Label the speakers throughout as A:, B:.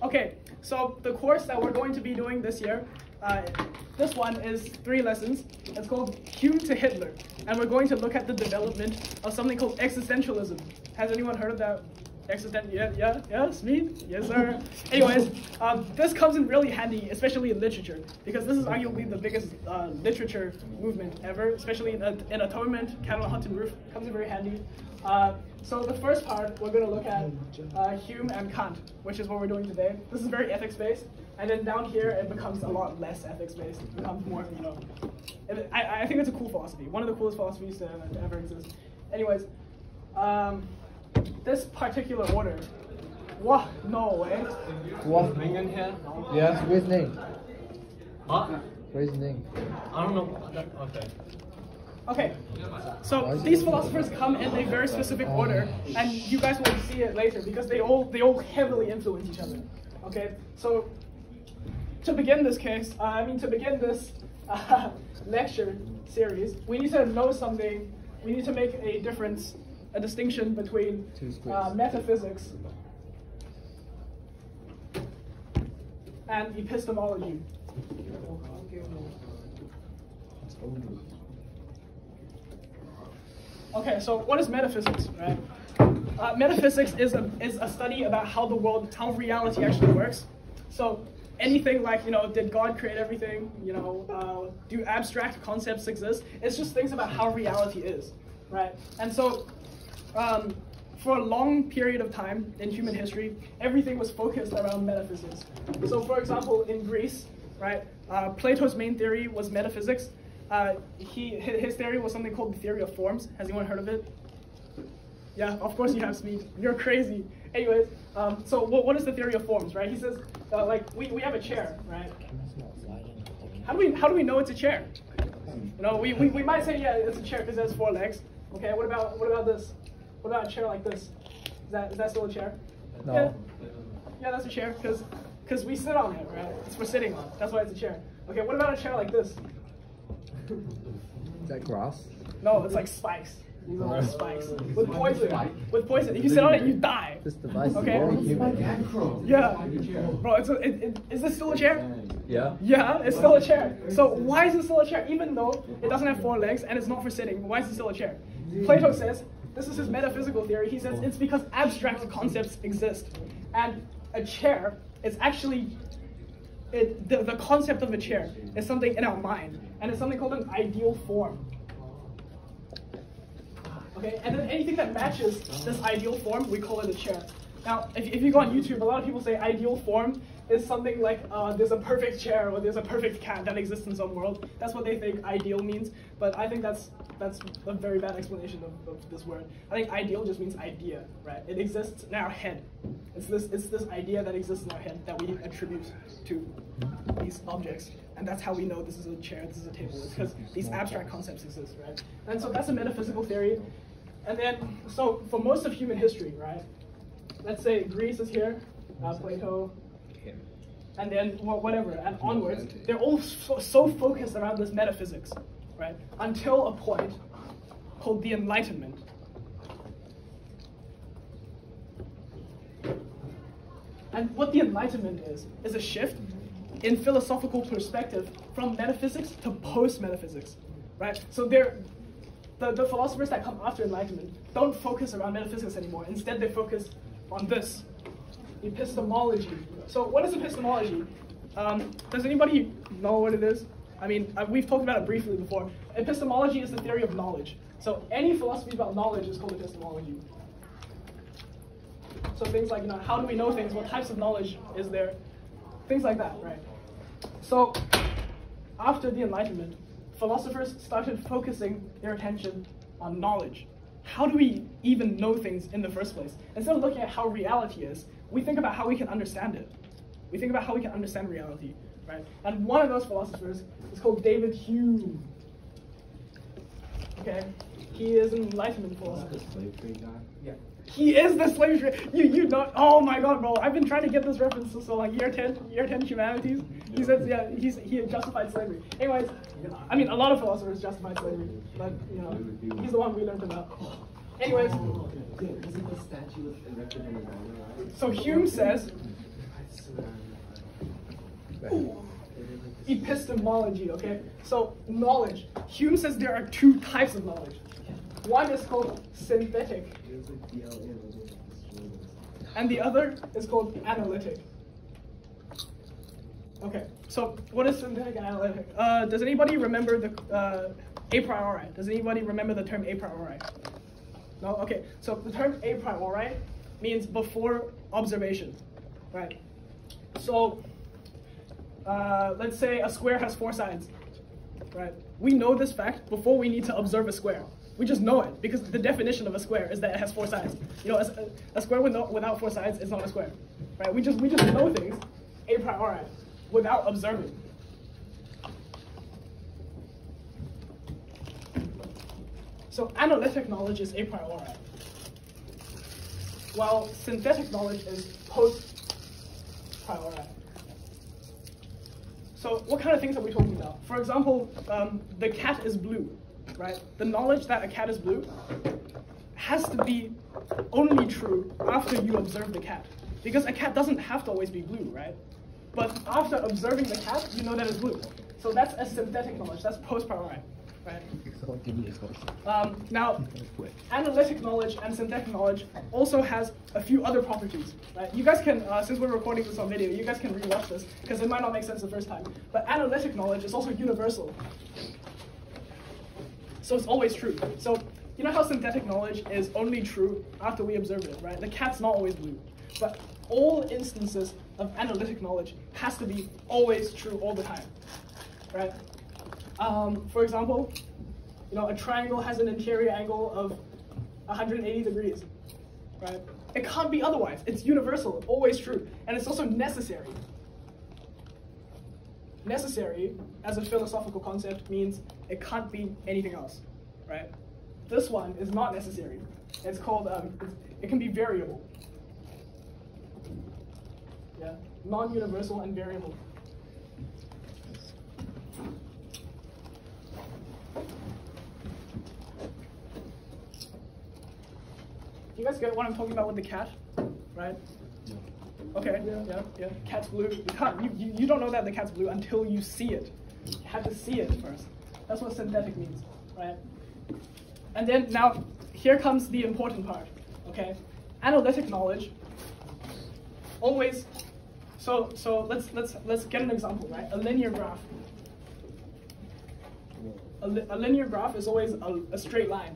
A: Okay, so the course that we're going to be doing this year, this one is 3 lessons. It's called Hume to Hitler, and we're going to look at the development of something called existentialism. Has anyone heard of that? Yes, me? Yes, sir. Anyways, this comes in really handy, especially in literature, because this is arguably the biggest literature movement ever, especially in atonement, Cat on a Hutton Roof, comes in very handy. So the first part, we're going to look at Hume and Kant, which is what we're doing today. This is very ethics-based, and then down here it becomes a lot less ethics-based. It becomes more, I think it's a cool philosophy, one of the coolest philosophies to ever exist. Anyways, this particular order, what? No way.
B: What?
C: Here?
B: Yeah, where's his name?
C: What?
B: Where's his name?
C: I don't know. Okay.
A: Okay, so these philosophers come in a very specific order, and you guys will see it later because they all heavily influence each other. Okay, so to begin this lecture series, we need to know something. We need to make a distinction between metaphysics and epistemology. Okay, so what is metaphysics, right? Metaphysics is a study about how reality actually works. So anything like, did God create everything? Do abstract concepts exist? It's just things about how reality is, right? And so for a long period of time in human history, everything was focused around metaphysics. So for example, in Greece, right, Plato's main theory was metaphysics. His theory was something called the theory of forms. Has anyone heard of it? Yeah, of course you have, Speed. You're crazy. Anyways, so what is the theory of forms, right? He says, we have a chair, right? How do we know it's a chair? We might say, yeah, it's a chair because it has 4 legs. Okay, what about this? What about a chair like this? Is that still a chair?
B: No.
A: Yeah, that's a chair because we sit on it, right? It's for sitting on. That's why it's a chair. Okay, what about a chair like this?
B: Is that grass?
A: No, it's like spikes. These are spikes with poison. With poison, if you sit on it, you die.
B: This device
A: okay.
B: is very human.
A: Yeah, bro. Is this still a chair?
B: Yeah.
A: Yeah, it's still a chair. So why is it still a chair? Even though it doesn't have 4 legs and it's not for sitting, why is it still a chair? Plato says, this is his metaphysical theory. He says it's because abstract concepts exist, and a chair is actually the concept of a chair is something in our mind, and it's something called an ideal form. Okay, and then anything that matches this ideal form, we call it a chair. Now, if you go on YouTube, a lot of people say ideal form is something like there's a perfect chair or there's a perfect cat that exists in some world. That's what they think ideal means, but I think that's a very bad explanation of this word. I think ideal just means idea, right? It exists in our head. It's this idea that exists in our head that we attribute to these objects, and that's how we know this is a chair, this is a table. It's because these abstract concepts exist, right? And so that's a metaphysical theory. And then, so for most of human history, right? Let's say Greece is here, Plato, and then whatever, and onwards, they're all so focused around this metaphysics, right? Until a point called the Enlightenment. And what the Enlightenment is a shift in philosophical perspective from metaphysics to post-metaphysics, right? So the philosophers that come after Enlightenment don't focus around metaphysics anymore. Instead, they focus on this, epistemology. So what is epistemology? Does anybody know what it is? I mean, we've talked about it briefly before. Epistemology is the theory of knowledge. So any philosophy about knowledge is called epistemology. So things like, how do we know things? What types of knowledge is there? Things like that, right? So after the Enlightenment, philosophers started focusing their attention on knowledge. How do we even know things in the first place? Instead of looking at how reality is, we think about how we can understand it. We think about how we can understand reality, right? And one of those philosophers is called David Hume. Okay, he is an Enlightenment philosopher. Yeah. He is the slave trade. You don't. Oh my God, bro! I've been trying to get this reference so like year 10 humanities. He says he justified slavery. Anyways, I mean a lot of philosophers justified slavery, but he's the one we learned about. Anyways,
D: Is it the statue erected in the honor?
A: so Hume says, epistemology, okay? So knowledge. Hume says there are two types of knowledge. One is called synthetic, and the other is called analytic. Okay, so what is synthetic and analytic? Does anybody remember the a priori? Does anybody remember the term a priori? No? Okay, so the term a priori means before observation, right? So let's say a square has 4 sides, right? We know this fact before we need to observe a square. We just know it because the definition of a square is that it has 4 sides. You know, a square without 4 sides is not a square, right? We just know things a priori without observing. So analytic knowledge is a priori, while synthetic knowledge is post priori. So what kind of things are we talking about? For example, the cat is blue, right? The knowledge that a cat is blue has to be only true after you observe the cat. Because a cat doesn't have to always be blue, right? But after observing the cat, you know that it's blue. So that's a synthetic knowledge, that's post priori, right? Now, analytic knowledge and synthetic knowledge also has a few other properties, right? You guys can, since we're recording this on video, you guys can rewatch this because it might not make sense the first time. But analytic knowledge is also universal. So it's always true. So you know how synthetic knowledge is only true after we observe it, right? The cat's not always blue. But all instances of analytic knowledge has to be always true all the time, right? For example, you know, a triangle has an interior angle of 180 degrees, right? It can't be otherwise. It's universal, always true. And it's also necessary. Necessary, as a philosophical concept, means it can't be anything else, right? This one is not necessary. It's called, it can be variable. Yeah, non-universal and variable. You guys get what I'm talking about with the cat, right? Okay, yeah. Cat's blue. You don't know that the cat's blue until you see it. You have to see it first. That's what synthetic means, right? And then now, here comes the important part, okay? Analytic knowledge always. So let's get an example, right? A linear graph. A linear graph is always a straight line.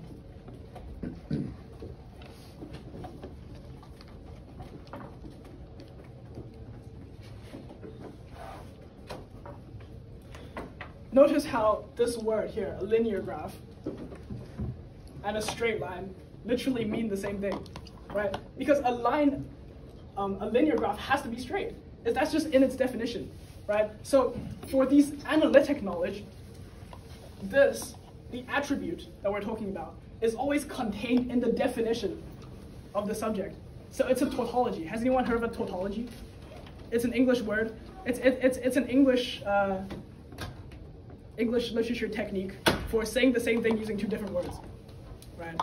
A: Notice how this word here, a linear graph, and a straight line, literally mean the same thing, right? Because a line, a linear graph has to be straight. That's just in its definition, right? So for these analytic knowledge, the attribute that we're talking about, is always contained in the definition of the subject. So it's a tautology. Has anyone heard of a tautology? It's an English word. It's an English literature technique for saying the same thing using 2 different words, right?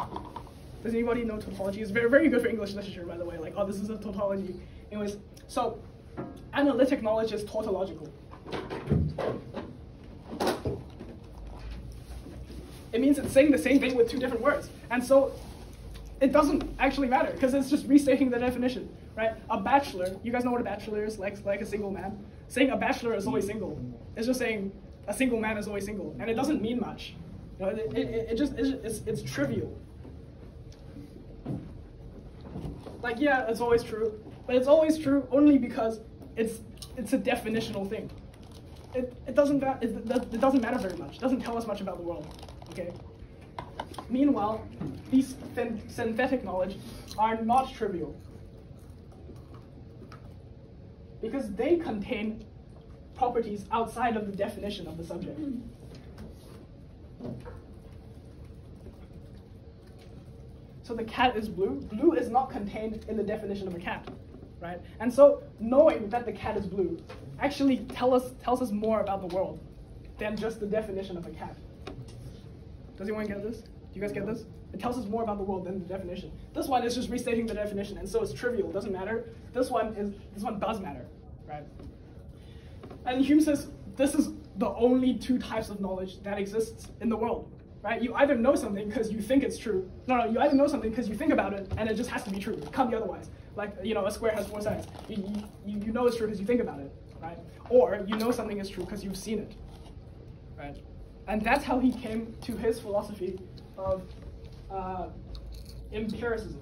A: Does anybody know tautology? It's very, very good for English literature, by the way. Like, oh, this is a tautology. Anyways, so analytic knowledge is tautological. It means it's saying the same thing with 2 different words. And so it doesn't actually matter because it's just restating the definition, right? A bachelor, you guys know what a bachelor is, like a single man? Saying a bachelor is always single. It's just saying a single man is always single, and it doesn't mean much. You know, it's trivial. Like, yeah, it's always true, but it's always true only because it's a definitional thing. It doesn't matter very much. It doesn't tell us much about the world. Okay. Meanwhile, these synthetic knowledge are not trivial because they contain properties outside of the definition of the subject. So the cat is blue. Blue is not contained in the definition of a cat, right? And so knowing that the cat is blue actually tells us more about the world than just the definition of a cat. Does anyone get this? Do you guys get this? It tells us more about the world than the definition. This one is just restating the definition, and so it's trivial, doesn't matter. This one does matter, right? And Hume says this is the only two types of knowledge that exists in the world, right? You either know something because you think it's true. No, you either know something because you think about it, and it just has to be true. It can't be otherwise. Like, a square has four sides. You know it's true because you think about it, right? Or you know something is true because you've seen it, right? And that's how he came to his philosophy of empiricism.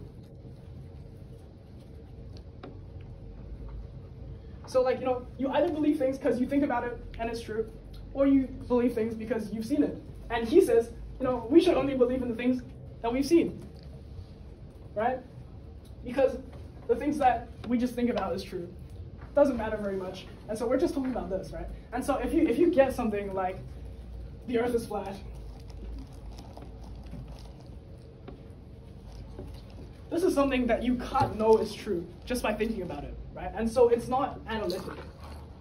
A: So, like, you either believe things because you think about it and it's true, or you believe things because you've seen it. And he says, we should only believe in the things that we've seen, right? Because the things that we just think about is true. Doesn't matter very much. And so we're just talking about this, right? And so if you get something like the Earth is flat, this is something that you can't know is true just by thinking about it, right? And so it's not analytic.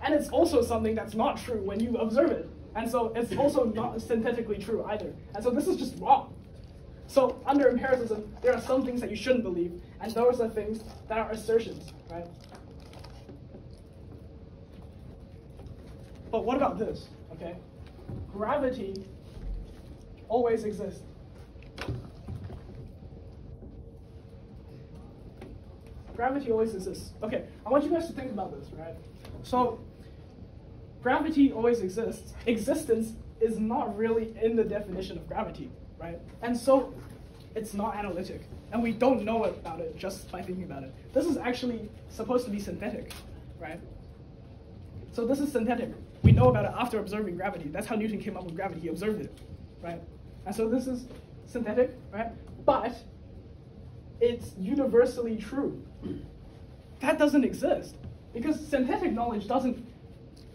A: And it's also something that's not true when you observe it. And so it's also not synthetically true either. And so this is just wrong. So under empiricism, there are some things that you shouldn't believe, and those are things that are assertions, right? But what about this, okay? Gravity always exists. Gravity always exists. Okay, I want you guys to think about this, right? So, gravity always exists. Existence is not really in the definition of gravity, right? And so, it's not analytic. And we don't know about it just by thinking about it. This is actually supposed to be synthetic, right? So this is synthetic. We know about it after observing gravity. That's how Newton came up with gravity. He observed it, right? And so this is synthetic, right? But it's universally true. That doesn't exist because synthetic knowledge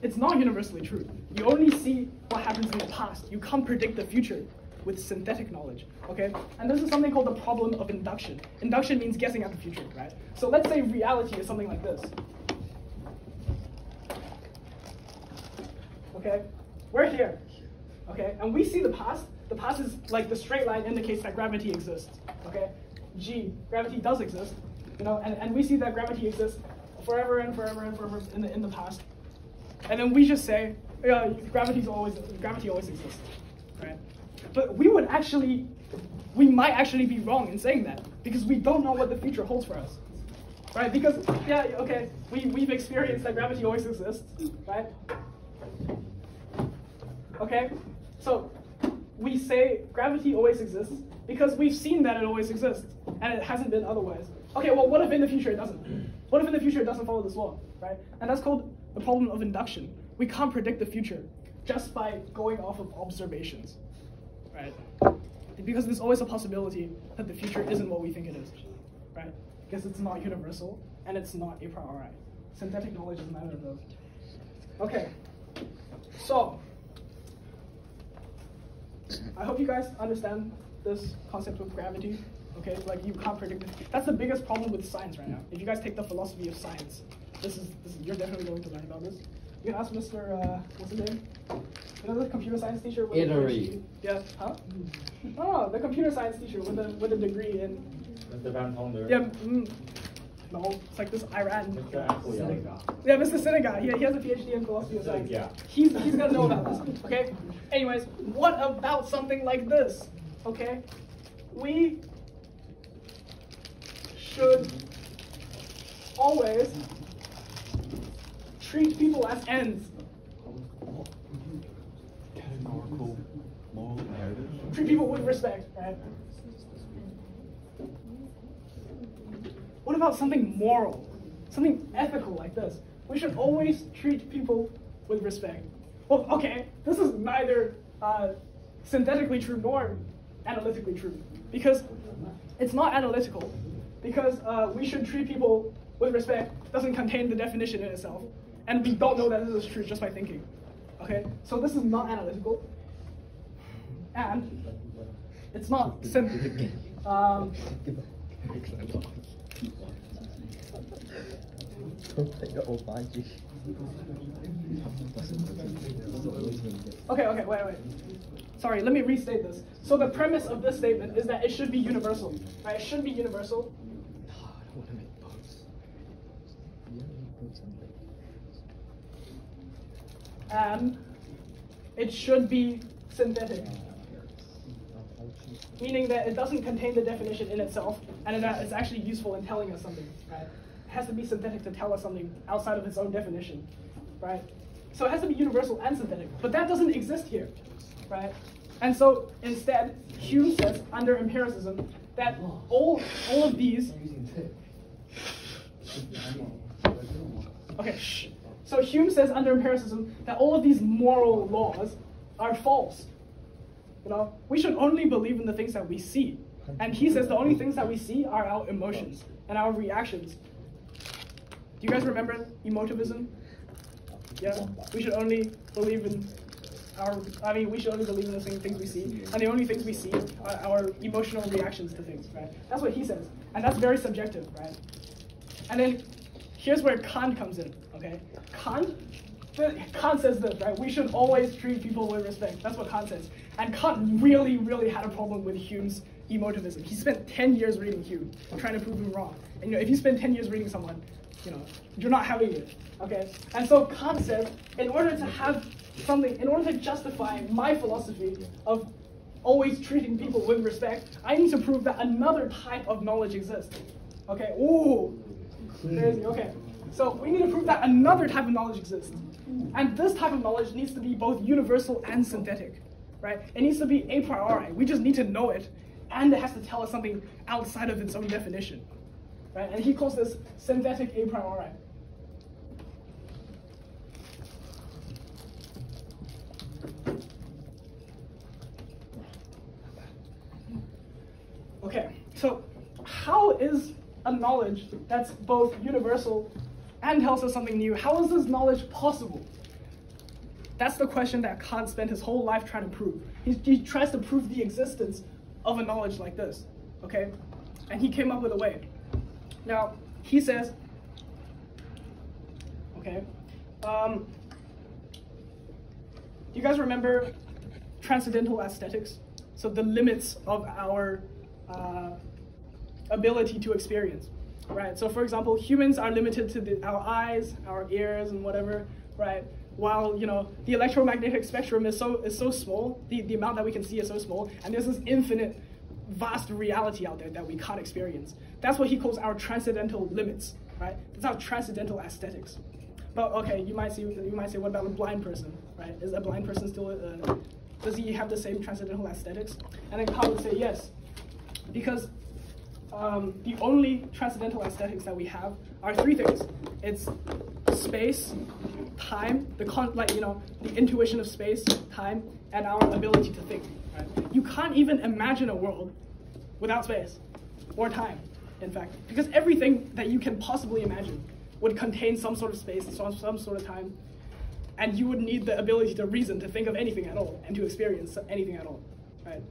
A: it's not universally true. You only see what happens in the past. You can't predict the future with synthetic knowledge, okay? And this is something called the problem of induction. Induction means guessing at the future, right? So let's say reality is something like this. Okay, we're here, okay? And we see the past. The past is like the straight line indicates that gravity exists, okay? Gravity does exist, and we see that gravity exists forever and forever and forever in the past. And then we just say, gravity always exists, right? But we might actually be wrong in saying that because we don't know what the future holds for us, right? Because, we've experienced that gravity always exists, right? Okay, so we say gravity always exists because we've seen that it always exists and it hasn't been otherwise. Okay, well, what if in the future it doesn't? What if in the future it doesn't follow this law, right? And that's called the problem of induction. We can't predict the future just by going off of observations, right? Because there's always a possibility that the future isn't what we think it is, right? Because it's not universal and it's not a priori. Synthetic knowledge is neither of those. Okay, so I hope you guys understand this concept of gravity. Okay, like you can't predict it. That's the biggest problem with science right now. If you guys take the philosophy of science, you're definitely going to learn about this. You can ask Mr. What's his name? The computer science teacher with
B: Italy.
A: Yeah, huh? Oh, the computer science teacher with a degree in.
C: Mr. Van Ponder.
A: Yeah. No, it's like this Iran.
C: Mr.
A: Yeah, Mr. Senegal. Yeah, he has a PhD in philosophy of science.
C: Yeah.
A: He's gonna know about this. Okay. Anyways, what about something like this? Okay, we should always treat people as ends.
E: Categorical moral imperative.
A: Treat people with respect, right? What about something moral, something ethical like this? We should always treat people with respect. Well, okay, this is neither synthetically true nor analytically true, because it's not analytical, because we should treat people with respect doesn't contain the definition in itself, and we don't know that this is true just by thinking. Okay, so this is not analytical, and it's not Okay, wait. Sorry, let me restate this. So the premise of this statement is that it should be universal, right? It should be universal. And it should be synthetic, meaning that it doesn't contain the definition in itself, and that it's actually useful in telling us something, right? It has to be synthetic to tell us something outside of its own definition, right? So it has to be universal and synthetic, but that doesn't exist here, right? And so instead, Hume says under empiricism that all of these. Okay, shh. So Hume says under empiricism that all of these moral laws are false. You know, we should only believe in the things that we see. And he says the only things that we see are our emotions and our reactions. Do you guys remember emotivism? Yeah, we should only believe in we should only believe in the things we see, and the only things we see are our emotional reactions to things, right? That's what he says, and that's very subjective, right? And then here's where Kant comes in, okay? Kant says this, right? We should always treat people with respect. That's what Kant says. And Kant really, really had a problem with Hume's emotivism. He spent 10 years reading Hume, trying to prove him wrong. And if you spend 10 years reading someone, you're not having it, okay? And so Kant says, in order to justify my philosophy of always treating people with respect, I need to prove that another type of knowledge exists. Okay, ooh, crazy, okay. So we need to prove that another type of knowledge exists. And this type of knowledge needs to be both universal and synthetic, right? It needs to be a priori. We just need to know it, and it has to tell us something outside of its own definition, right? And he calls this synthetic a priori. Okay, so how is a knowledge that's both universal and tells us something new, how is this knowledge possible? That's the question that Kant spent his whole life trying to prove. He tries to prove the existence of a knowledge like this, okay? And he came up with a way. Now, he says, okay, do you guys remember transcendental aesthetics? So the limits of our ability to experience, right? So for example, humans are limited to our eyes, our ears, and whatever, right? While the electromagnetic spectrum is so small, the amount that we can see is so small, and there's this infinite, vast reality out there that we can't experience. That's what he calls our transcendental limits, right? That's our transcendental aesthetics. But okay, you might say, what about a blind person, right? Is a blind person still does he have the same transcendental aesthetics? And then Kant would say yes, because the only transcendental aesthetics that we have are three things. It's space, time, the intuition of space, time, and our ability to think. Right? You can't even imagine a world without space or time, in fact, because everything that you can possibly imagine would contain some sort of space, some sort of time, and you would need the ability to reason, to think of anything at all, and to experience anything at all, right?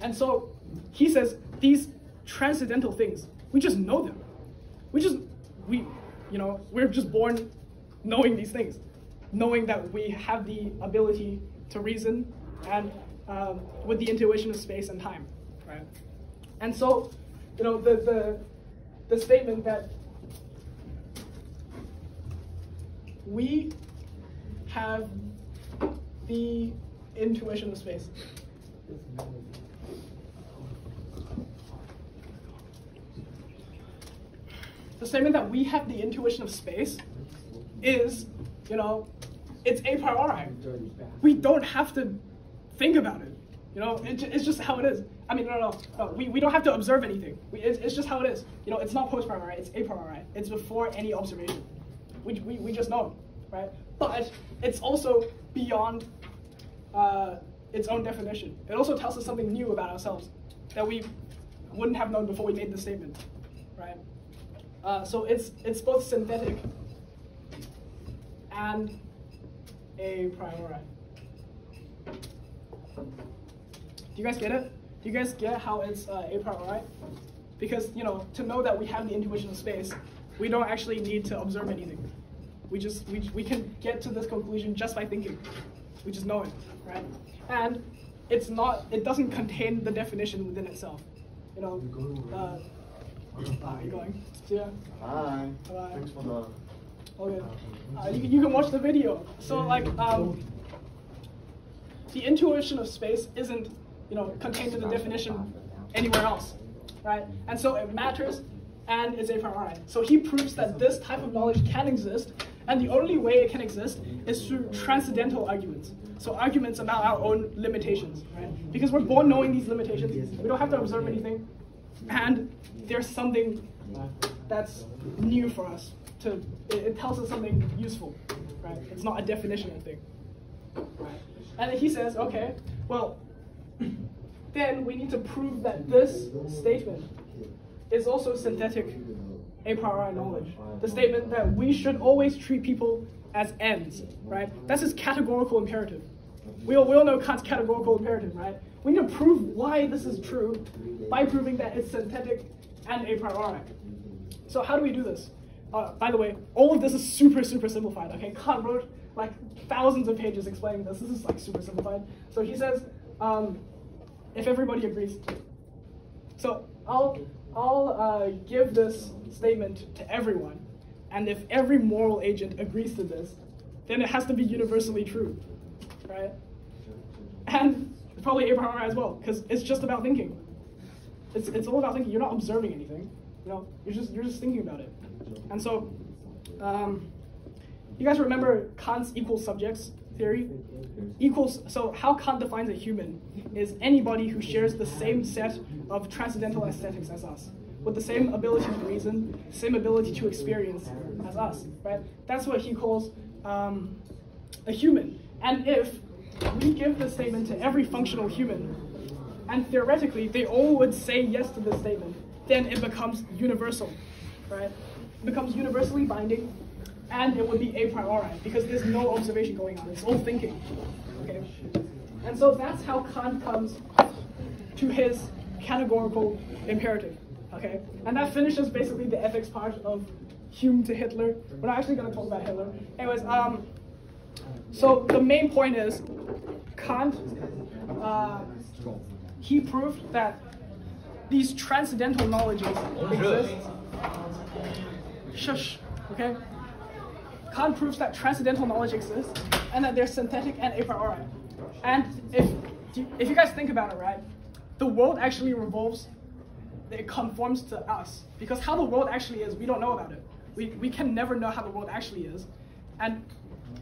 A: And so he says these transcendental things, we just know them. We're just born knowing these things, knowing that we have the ability to reason and with the intuition of space and time, right? And so, the statement that we have the intuition of space. The statement that we have the intuition of space is, it's a priori. We don't have to think about it. It's just how it is. I mean, no. We don't have to observe anything. It's just how it is. It's not post priori, it's a priori. It's before any observation. We just know, right? But it's also beyond its own definition. It also tells us something new about ourselves that we wouldn't have known before we made the statement, right? So it's both synthetic and a priori. Do you guys get it? Do you guys get how it's a priori? Because to know that we have the intuition of space we don't actually need to observe anything. We can get to this conclusion just by thinking. We just know it, right? And it doesn't contain the definition within itself. You know, you going? Yeah.
F: Hi.
A: Bye.
F: Thanks for the.
A: Okay. You can watch the video. So like, the intuition of space isn't, contained in the definition anywhere else, right? And so it matters, and it's a priori. So he proves that this type of knowledge can exist, and the only way it can exist is through transcendental arguments. So arguments about our own limitations, right? Because we're born knowing these limitations, we don't have to observe anything, and there's something that's new for us. It tells us something useful, right? It's not a definitional thing, right? And then he says, okay, well, then we need to prove that this statement is also synthetic a priori knowledge. The statement that we should always treat people as ends, right? That's his categorical imperative. We all know Kant's categorical imperative, right? We need to prove why this is true by proving that it's synthetic and a priori. So how do we do this? By the way, all of this is super, super simplified, okay? Kant wrote like thousands of pages explaining this. This is like super simplified. So he says, if everybody agrees. So I'll give this statement to everyone, and if every moral agent agrees to this, then it has to be universally true, right? And probably a priori as well, because it's just about thinking. It's all about thinking. You're not observing anything, you're just thinking about it. And so, you guys remember Kant's equal subjects theory? So how Kant defines a human is anybody who shares the same set of transcendental aesthetics as us, with the same ability to reason, same ability to experience as us, right? That's what he calls a human. And if we give this statement to every functional human, and theoretically they all would say yes to this statement, then it becomes universal, right? It becomes universally binding, and it would be a priori, because there's no observation going on. It's all thinking, okay? And so that's how Kant comes to his categorical imperative, okay? And that finishes basically the ethics part of Hume to Hitler. We're not actually going to talk about Hitler. Anyways, so the main point is Kant, he proved that these transcendental knowledges exist. Shush, okay? Kant proves that transcendental knowledge exists and that they're synthetic and a priori. And if you guys think about it, right, the world actually revolves, it conforms to us. Because how the world actually is, we don't know about it. We can never know how the world actually is. And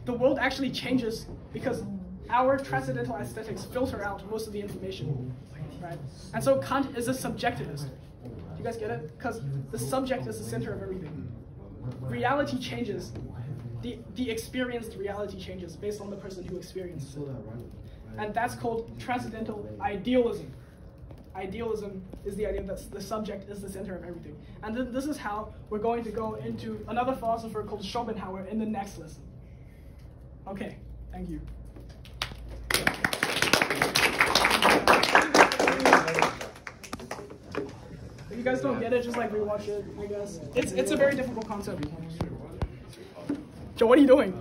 A: the world actually changes because our transcendental aesthetics filter out most of the information, right? And so Kant is a subjectivist. Do you guys get it? Because the subject is the center of everything. Reality changes. The experienced reality changes based on the person who experiences it. And that's called transcendental idealism. Idealism is the idea that the subject is the center of everything. And this is how we're going to go into another philosopher called Schopenhauer in the next lesson. Okay, thank you. If you guys don't get it, just like rewatch it, I guess. It's a very difficult concept. Joe, what are you doing?